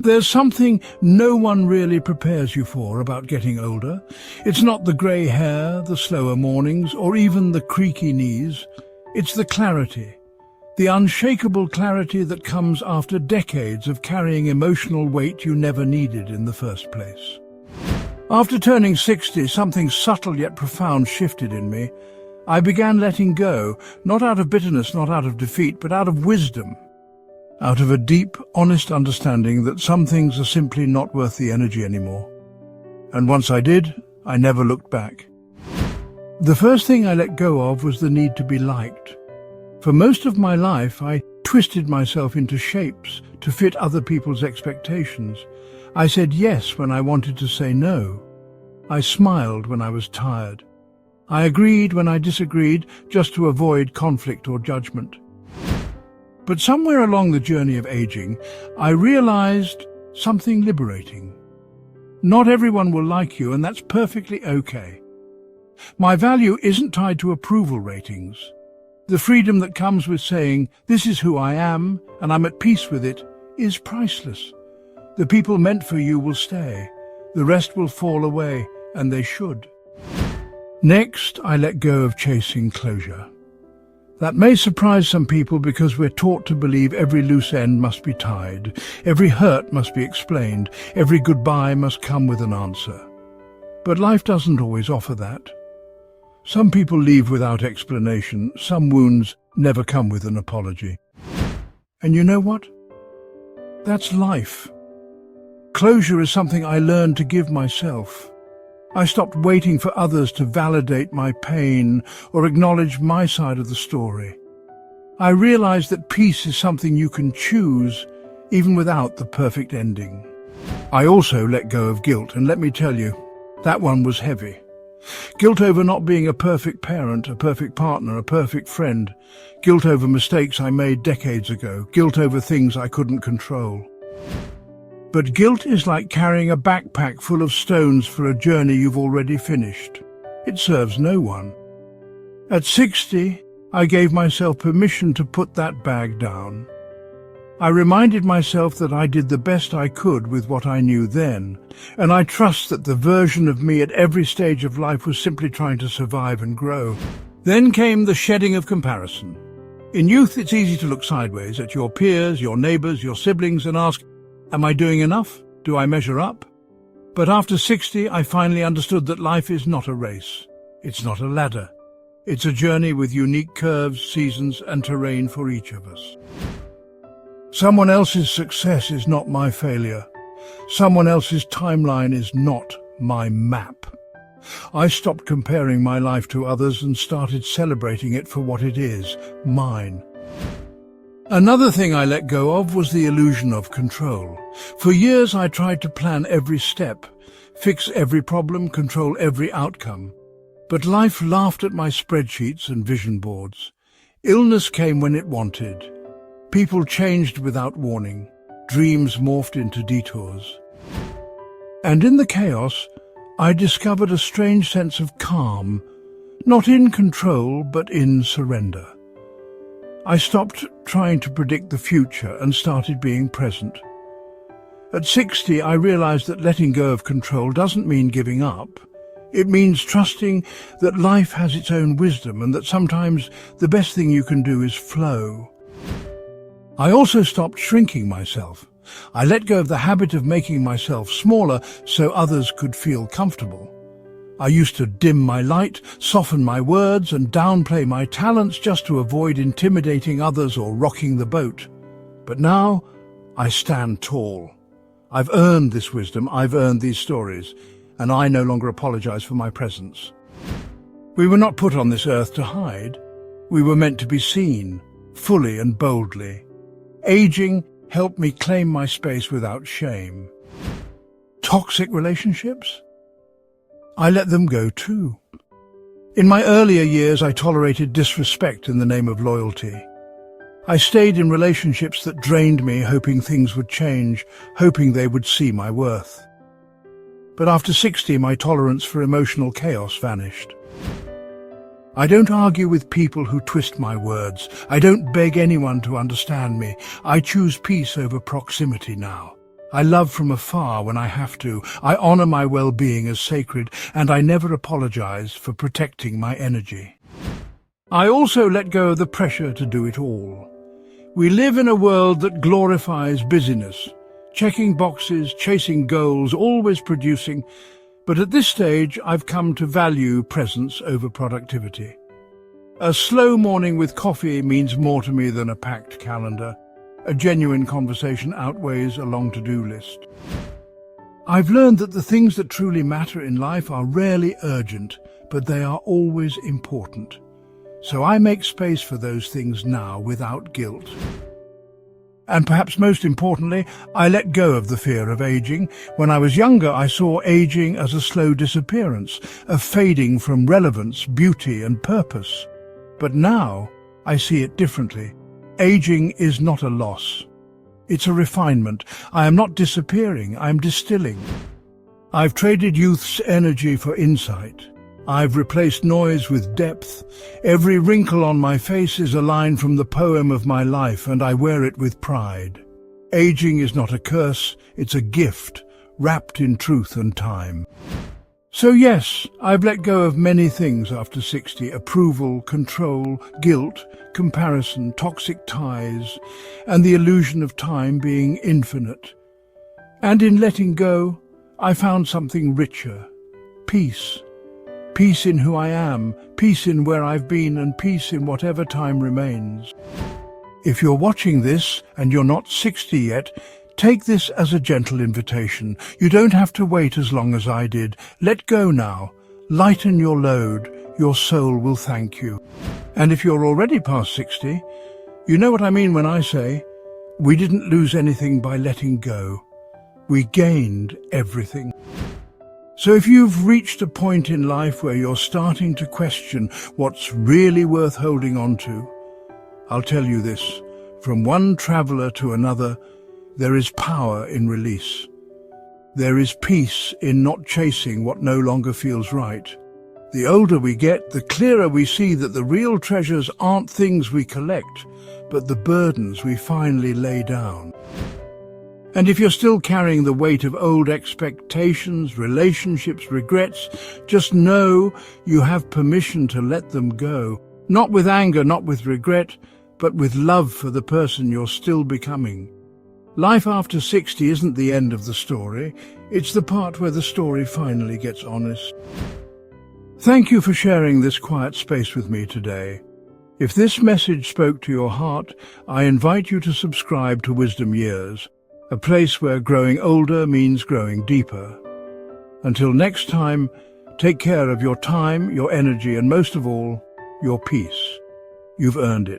There's something no one really prepares you for about getting older. It's not the grey hair, the slower mornings, or even the creaky knees. It's the clarity. The unshakable clarity that comes after decades of carrying emotional weight you never needed in the first place. After turning 60, something subtle yet profound shifted in me. I began letting go, not out of bitterness, not out of defeat, but out of wisdom. Out of a deep, honest understanding that some things are simply not worth the energy anymore. And once I did, I never looked back. The first thing I let go of was the need to be liked. For most of my life, I twisted myself into shapes to fit other people's expectations. I said yes when I wanted to say no. I smiled when I was tired. I agreed when I disagreed, just to avoid conflict or judgment. But somewhere along the journey of aging, I realized something liberating. Not everyone will like you, and that's perfectly okay. My value isn't tied to approval ratings. The freedom that comes with saying, "This is who I am, and I'm at peace with it," is priceless. The people meant for you will stay. The rest will fall away, and they should. Next, I let go of chasing closure. That may surprise some people because we're taught to believe every loose end must be tied, every hurt must be explained, every goodbye must come with an answer. But life doesn't always offer that. Some people leave without explanation, some wounds never come with an apology. And you know what? That's life. Closure is something I learned to give myself. I stopped waiting for others to validate my pain or acknowledge my side of the story. I realized that peace is something you can choose, even without the perfect ending. I also let go of guilt, and let me tell you, that one was heavy. Guilt over not being a perfect parent, a perfect partner, a perfect friend. Guilt over mistakes I made decades ago. Guilt over things I couldn't control. But guilt is like carrying a backpack full of stones for a journey you've already finished. It serves no one. At 60, I gave myself permission to put that bag down. I reminded myself that I did the best I could with what I knew then, and I trust that the version of me at every stage of life was simply trying to survive and grow. Then came the shedding of comparison. In youth, it's easy to look sideways at your peers, your neighbours, your siblings and ask, am I doing enough? Do I measure up? But after 60, I finally understood that life is not a race. It's not a ladder. It's a journey with unique curves, seasons, and terrain for each of us. Someone else's success is not my failure. Someone else's timeline is not my map. I stopped comparing my life to others and started celebrating it for what it is, mine. Another thing I let go of was the illusion of control. For years I tried to plan every step, fix every problem, control every outcome. But life laughed at my spreadsheets and vision boards. Illness came when it wanted. People changed without warning. Dreams morphed into detours. And in the chaos, I discovered a strange sense of calm, not in control, but in surrender. I stopped trying to predict the future and started being present. At 60, I realized that letting go of control doesn't mean giving up. It means trusting that life has its own wisdom and that sometimes the best thing you can do is flow. I also stopped shrinking myself. I let go of the habit of making myself smaller so others could feel comfortable. I used to dim my light, soften my words, and downplay my talents just to avoid intimidating others or rocking the boat. But now, I stand tall. I've earned this wisdom, I've earned these stories, and I no longer apologize for my presence. We were not put on this earth to hide. We were meant to be seen, fully and boldly. Aging helped me claim my space without shame. Toxic relationships? I let them go too. In my earlier years, I tolerated disrespect in the name of loyalty. I stayed in relationships that drained me, hoping things would change, hoping they would see my worth. But after 60, my tolerance for emotional chaos vanished. I don't argue with people who twist my words. I don't beg anyone to understand me. I choose peace over proximity now. I love from afar when I have to. I honor my well-being as sacred, and I never apologize for protecting my energy. I also let go of the pressure to do it all. We live in a world that glorifies busyness, checking boxes, chasing goals, always producing. But at this stage, I've come to value presence over productivity. A slow morning with coffee means more to me than a packed calendar. A genuine conversation outweighs a long to-do list. I've learned that the things that truly matter in life are rarely urgent, but they are always important. So I make space for those things now without guilt. And perhaps most importantly, I let go of the fear of aging. When I was younger, I saw aging as a slow disappearance, a fading from relevance, beauty and purpose. But now, I see it differently. Aging is not a loss. It's a refinement. I am not disappearing, I am distilling. I've traded youth's energy for insight. I've replaced noise with depth. Every wrinkle on my face is a line from the poem of my life, and I wear it with pride. Aging is not a curse, it's a gift, wrapped in truth and time. So yes, I've let go of many things after 60, approval, control, guilt, comparison, toxic ties, and the illusion of time being infinite. And in letting go, I found something richer, peace. Peace in who I am, peace in where I've been, and peace in whatever time remains. If you're watching this and you're not 60 yet, take this as a gentle invitation. You don't have to wait as long as I did. Let go now. Lighten your load. Your soul will thank you. And if you're already past 60, you know what I mean when I say, we didn't lose anything by letting go. We gained everything. So if you've reached a point in life where you're starting to question what's really worth holding on to, I'll tell you this, from one traveler to another, there is power in release. There is peace in not chasing what no longer feels right. The older we get, the clearer we see that the real treasures aren't things we collect, but the burdens we finally lay down. And if you're still carrying the weight of old expectations, relationships, regrets, just know you have permission to let them go. Not with anger, not with regret, but with love for the person you're still becoming. Life after 60 isn't the end of the story. It's the part where the story finally gets honest. Thank you for sharing this quiet space with me today. If this message spoke to your heart, I invite you to subscribe to Wisdom Years, a place where growing older means growing deeper. Until next time, take care of your time, your energy, and most of all, your peace. You've earned it.